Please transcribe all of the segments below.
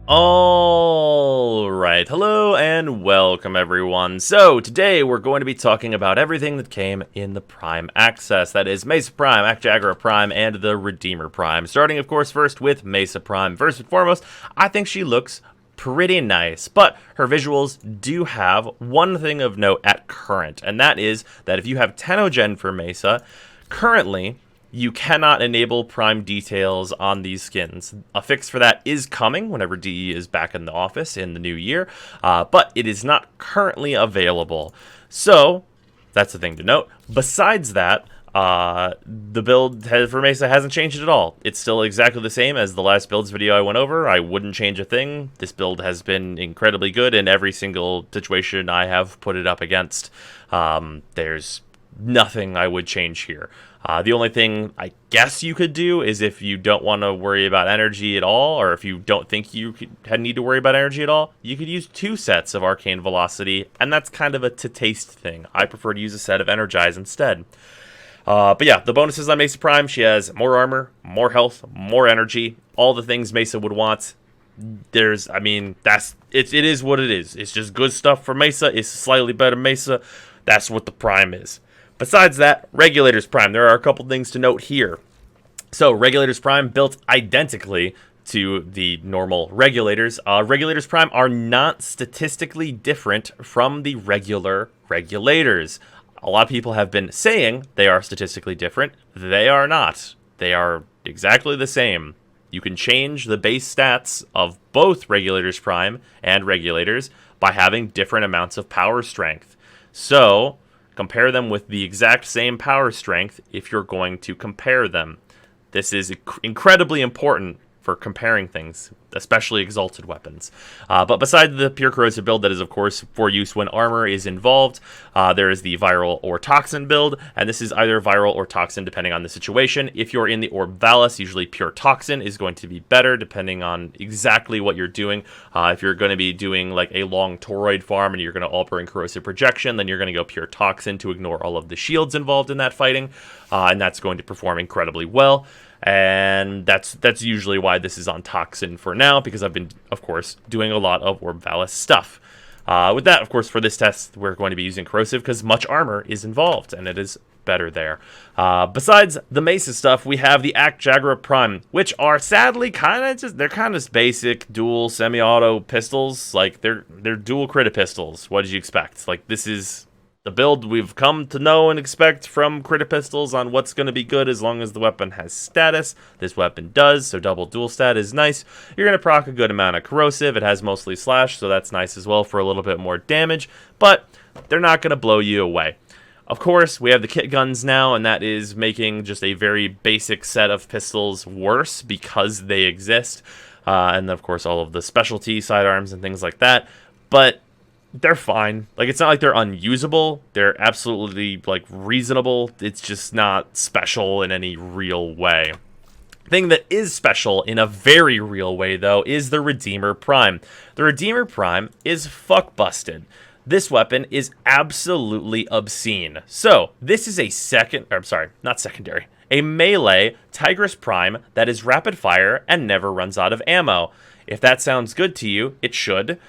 Alright, hello and welcome everyone. So today we're going to be talking about everything that came in the Prime Access. That is Mesa Prime, Actjagera Prime, and the Redeemer Prime. Starting of course first with Mesa Prime. First and foremost, I think she looks pretty nice, but her visuals do have one thing of note at current, and that is that if you have Tenogen for Mesa, currently you cannot enable Prime details on these skins. A fix for that is coming whenever DE is back in the office in the new year, but it is not currently available. So, that's the thing to note. Besides that, the build for Mesa hasn't changed at all. It's still exactly the same as the last builds video I went over. I wouldn't change a thing. This build has been incredibly good in every single situation I have put it up against. There's nothing I would change here. The only thing I guess you could do is if you don't want to worry about energy at all, or if you don't think you need to worry about energy at all, you could use 2 sets of Arcane Velocity, and that's kind of a to-taste thing. I prefer to use a set of Energize instead. But yeah, the bonuses on Mesa Prime, she has more armor, more health, more energy, all the things Mesa would want. It is what it is. It's just good stuff for Mesa. It's slightly better Mesa. That's what the Prime is. Besides that, Regulators Prime, there are a couple things to note here. So, Regulators Prime built identically to the normal Regulators. Regulators Prime are not statistically different from the regular Regulators. A lot of people have been saying they are statistically different. They are not. They are exactly the same. You can change the base stats of both Regulators Prime and Regulators by having different amounts of power strength. So, compare them with the exact same power strength if you're going to compare them. This is incredibly important for comparing things, especially exalted weapons. But besides the pure corrosive build that is of course for use when armor is involved, there is the viral or toxin build, and this is either viral or toxin depending on the situation. If you're in the Orb Valis, usually pure toxin is going to be better depending on exactly what you're doing. If you're going to be doing like a long toroid farm and you're going to all burn corrosive projection, then you're going to go pure toxin to ignore all of the shields involved in that fighting, and that's going to perform incredibly well. And that's usually why this is on Toxin for now, because I've been, of course, doing a lot of Orb Valis stuff. With that, of course, for this test, we're going to be using Corrosive because much armor is involved, and it is better there. Besides the Mesa stuff, we have the Actjagera Prime, which are sadly they're kind of basic dual semi-auto pistols. Like, they're dual crit pistols. What did you expect? Like, this is the build we've come to know and expect from crit pistols on what's going to be good as long as the weapon has status. This weapon does, so double dual stat is nice. You're going to proc a good amount of corrosive. It has mostly slash, so that's nice as well for a little bit more damage, but they're not going to blow you away. Of course, we have the kit guns now, and that is making just a very basic set of pistols worse because they exist. And of course, all of the specialty sidearms and things like that. But they're fine. Like, it's not like they're unusable. They're absolutely, like, reasonable. It's just not special in any real way. Thing that is special in a very real way, though, is the Redeemer Prime. The Redeemer Prime is fuck busted. This weapon is absolutely obscene. So, this is a melee Tigress Prime that is rapid fire and never runs out of ammo. If that sounds good to you, it should.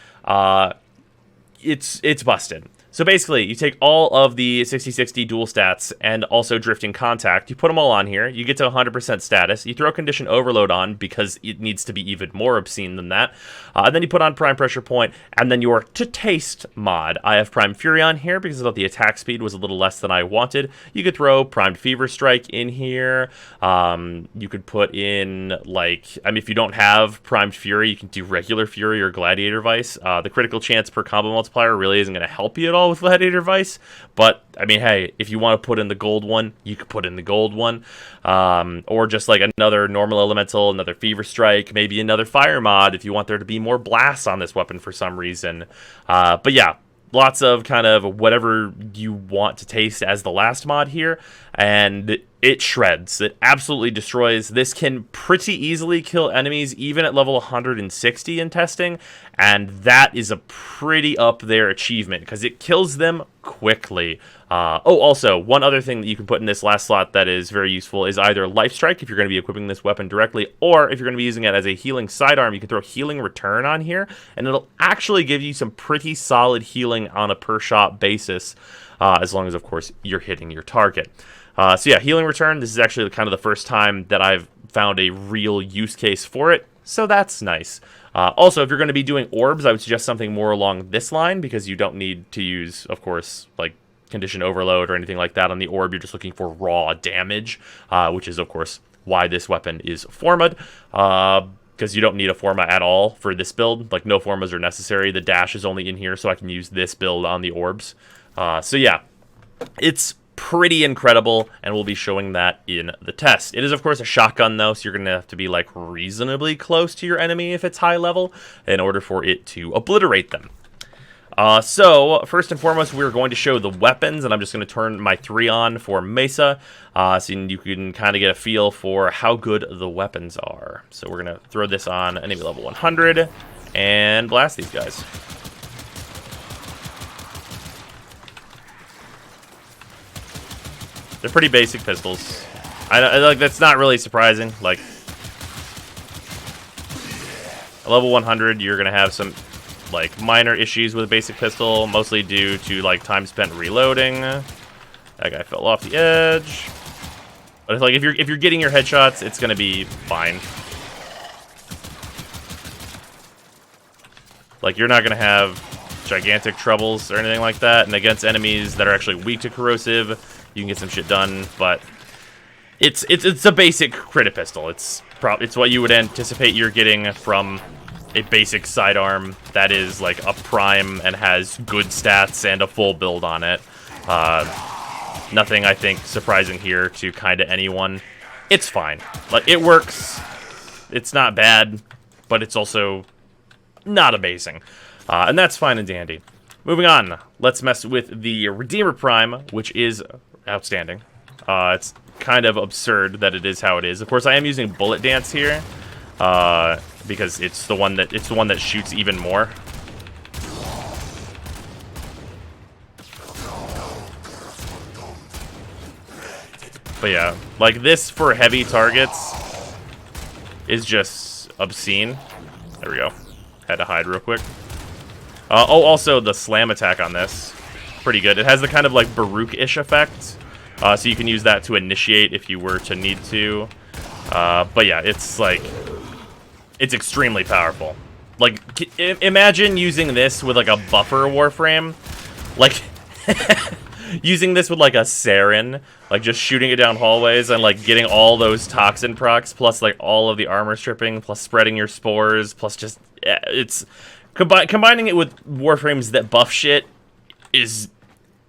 It's busted. So basically, you take all of the 60-60 dual stats and also drifting contact, you put them all on here, you get to 100% status, you throw condition overload on because it needs to be even more obscene than that, and then you put on prime pressure point, and then your to taste mod. I have prime fury on here because I thought the attack speed was a little less than I wanted. You could throw primed fever strike in here. You could put in, if you don't have primed fury, you can do regular fury or gladiator vice. The critical chance per combo multiplier really isn't going to help you at all with gladiator vice, but hey, if you want to put in the gold one, you could put in the gold one, or just like another normal elemental, another fever strike, maybe another fire mod if you want there to be more blasts on this weapon for some reason. But yeah, lots of kind of whatever you want to taste as the last mod here, and it shreds. It absolutely destroys. This can pretty easily kill enemies even at level 160 in testing, and that is a pretty up there achievement because it kills them quickly. Also, one other thing that you can put in this last slot that is very useful is either Life Strike if you're going to be equipping this weapon directly, or if you're going to be using it as a healing sidearm, you can throw Healing Return on here, and it'll actually give you some pretty solid healing on a per shot basis, as long as, of course, you're hitting your target. So yeah, Healing Return, this is actually kind of the first time that I've found a real use case for it, so that's nice. Also, if you're going to be doing orbs, I would suggest something more along this line, because you don't need to use, of course, like Condition Overload or anything like that on the orb. You're just looking for raw damage, which is, of course, why this weapon is Forma'd, because you don't need a Forma at all for this build. Like, no Formas are necessary. The dash is only in here, so I can use this build on the orbs. So yeah, it's pretty incredible, and we'll be showing that in the test. It is, of course, a shotgun, though, so you're going to have to be, like, reasonably close to your enemy if it's high level in order for it to obliterate them. So, first and foremost, we're going to show the weapons, and I'm just going to turn my 3 on for Mesa, so you can kind of get a feel for how good the weapons are. So we're going to throw this on enemy level 100, and blast these guys. They're pretty basic pistols. I like, that's not really surprising. Like, at level 100, you're gonna have some like minor issues with a basic pistol, mostly due to like time spent reloading. That guy fell off the edge. But if you're getting your headshots, it's gonna be fine. Like, you're not gonna have gigantic troubles or anything like that. And against enemies that are actually weak to corrosive, you can get some shit done, but it's a basic crit pistol. It's what you would anticipate you're getting from a basic sidearm that is like a prime and has good stats and a full build on it. Nothing, I think, surprising here to kind of anyone. It's fine. Like, it works. It's not bad, but it's also not amazing. And that's fine and dandy. Moving on, let's mess with the Redeemer Prime, which is outstanding. It's kind of absurd that it is how it is. Of course, I am using Bullet Dance here, because it's the one that shoots even more. But yeah, like, this for heavy targets is just obscene. There we go. Had to hide real quick. Also, the slam attack on this, pretty good. It has the kind of like Baruch-ish effect, so you can use that to initiate if you were to need to. But yeah, it's like, it's extremely powerful. Like, imagine using this with like a buffer Warframe, like using this with like a Saren, like just shooting it down hallways and like getting all those toxin procs, plus like all of the armor stripping, plus spreading your spores, plus just, it's combining it with Warframes that buff shit is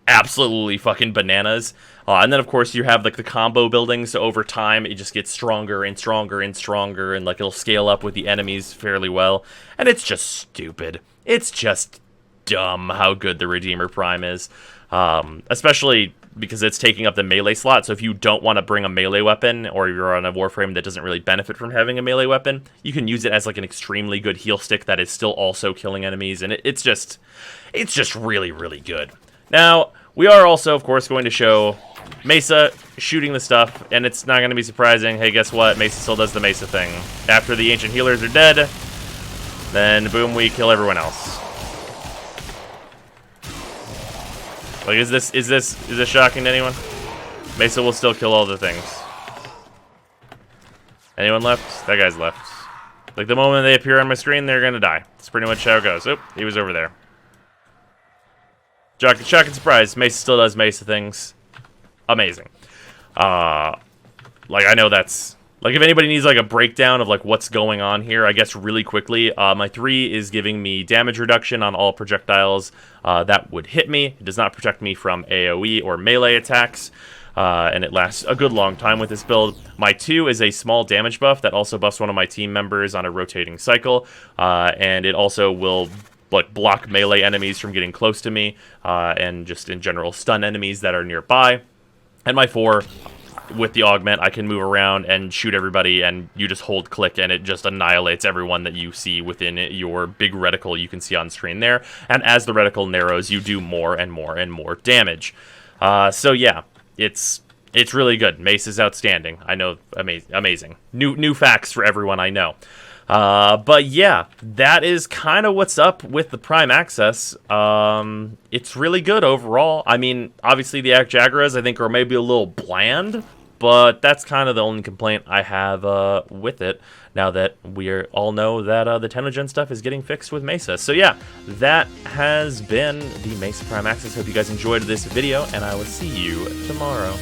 absolutely fucking bananas. And then, of course, you have like the combo building, so over time it just gets stronger and stronger and stronger, and like it'll scale up with the enemies fairly well. And it's just stupid. It's just dumb how good the Redeemer Prime is, especially because it's taking up the melee slot. So if you don't want to bring a melee weapon, or you're on a Warframe that doesn't really benefit from having a melee weapon, you can use it as like an extremely good heal stick that is still also killing enemies, and it's just really, really good. Now, we are also, of course, going to show Mesa shooting the stuff, and it's not going to be surprising. Hey, guess what? Mesa still does the Mesa thing. After the ancient healers are dead, then boom, we kill everyone else. Like, is this shocking to anyone? Mesa will still kill all the things. Anyone left? That guy's left. Like, the moment they appear on my screen, they're gonna die. That's pretty much how it goes. Oop, he was over there. Shock and surprise, Mesa still does Mesa things. Amazing. Like, I know that's... Like, if anybody needs, like, a breakdown of, like, what's going on here, I guess really quickly, my 3 is giving me damage reduction on all projectiles that would hit me. It does not protect me from AoE or melee attacks, and it lasts a good long time with this build. My 2 is a small damage buff that also buffs one of my team members on a rotating cycle, and it also will... like, block melee enemies from getting close to me, and just in general stun enemies that are nearby. And my 4 with the augment, I can move around and shoot everybody, and you just hold click, and it just annihilates everyone that you see within your big reticle you can see on screen there. And as the reticle narrows, you do more and more and more damage. So yeah, it's really good. Mace is outstanding. I know, amazing. New facts for everyone I know. But yeah, that is kind of what's up with the Prime Access. It's really good overall. I mean, obviously the Act Jagras I think are maybe a little bland, but that's kind of the only complaint I have with it, now that we all know that the Tenogen stuff is getting fixed with Mesa. So yeah, that has been the Mesa Prime Access. Hope you guys enjoyed this video, and I will see you tomorrow.